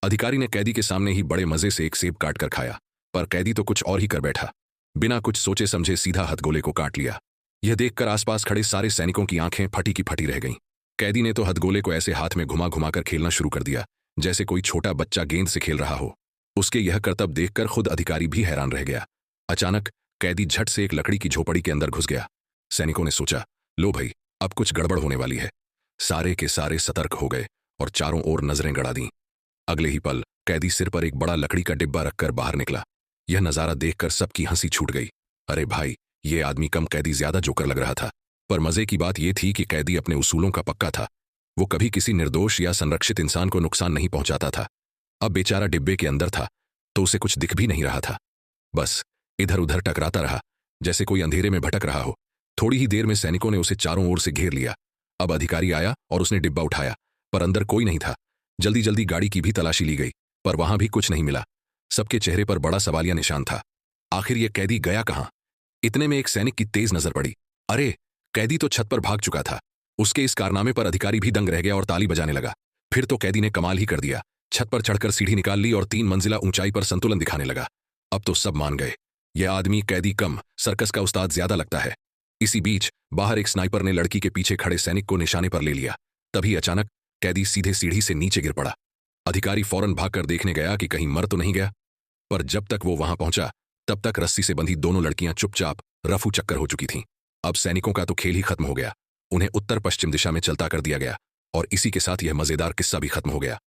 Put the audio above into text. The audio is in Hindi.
अधिकारी ने कैदी के सामने ही बड़े मजे से एक सेब काट कर खाया, पर कैदी तो कुछ और ही कर बैठा। बिना कुछ सोचे समझे सीधा हथगोले को काट लिया। यह देखकर आसपास खड़े सारे सैनिकों की आंखें फटी की फटी रह गईं। कैदी ने तो हथगोले को ऐसे हाथ में घुमा घुमा कर खेलना शुरू कर दिया जैसे कोई छोटा बच्चा गेंद से खेल रहा हो। उसके यह करतब देखकर खुद अधिकारी भी हैरान रह गया। अचानक कैदी झट से एक लकड़ी की झोपड़ी के अंदर घुस गया। सैनिकों ने सोचा, लो भाई, अब कुछ गड़बड़ होने वाली है। सारे के सारे सतर्क हो गए और चारों ओर नजरें गड़ा दी। अगले ही पल कैदी सिर पर एक बड़ा लकड़ी का डिब्बा रखकर बाहर निकला। यह नजारा देखकर सबकी हंसी छूट गई। अरे भाई, ये आदमी कम कैदी ज्यादा जोकर लग रहा था। पर मजे की बात यह थी कि कैदी अपने उसूलों का पक्का था। वो कभी किसी निर्दोष या संरक्षित इंसान को नुकसान नहीं पहुंचाता था। अब बेचारा डिब्बे के अंदर था तो उसे कुछ दिख भी नहीं रहा था। बस इधर उधर टकराता रहा जैसे कोई अंधेरे में भटक रहा हो। थोड़ी ही देर में सैनिकों ने उसे चारों ओर से घेर लिया। अब अधिकारी आया और उसने डिब्बा उठाया, पर अंदर कोई नहीं था। जल्दी जल्दी गाड़ी की भी तलाशी ली गई, पर वहां भी कुछ नहीं मिला। सबके चेहरे पर बड़ा सवालिया निशान था। आखिर यह कैदी गया कहां? इतने में एक सैनिक की तेज नजर पड़ी। अरे, कैदी तो छत पर भाग चुका था। उसके इस कारनामे पर अधिकारी भी दंग रह गया और ताली बजाने लगा। फिर तो कैदी ने कमाल ही कर दिया। छत पर चढ़कर सीढ़ी निकाल ली और 3 मंजिला ऊंचाई पर संतुलन दिखाने लगा। अब तो सब मान गए, यह आदमी कैदी कम सर्कस का उस्ताद ज्यादा लगता है। इसी बीच बाहर एक स्नाइपर ने लड़की के पीछे खड़े सैनिक को निशाने पर ले लिया। तभी अचानक कैदी सीधे सीढ़ी से नीचे गिर पड़ा। अधिकारी फौरन भागकर देखने गया कि कहीं मर तो नहीं गया, पर जब तक वो वहां पहुंचा तब तक रस्सी से बंधी दोनों लड़कियां चुपचाप रफू चक्कर हो चुकी थीं। अब सैनिकों का तो खेल ही खत्म हो गया। उन्हें उत्तर पश्चिम दिशा में चलता कर दिया गया और इसी के साथ यह मजेदार किस्सा भी खत्म हो गया।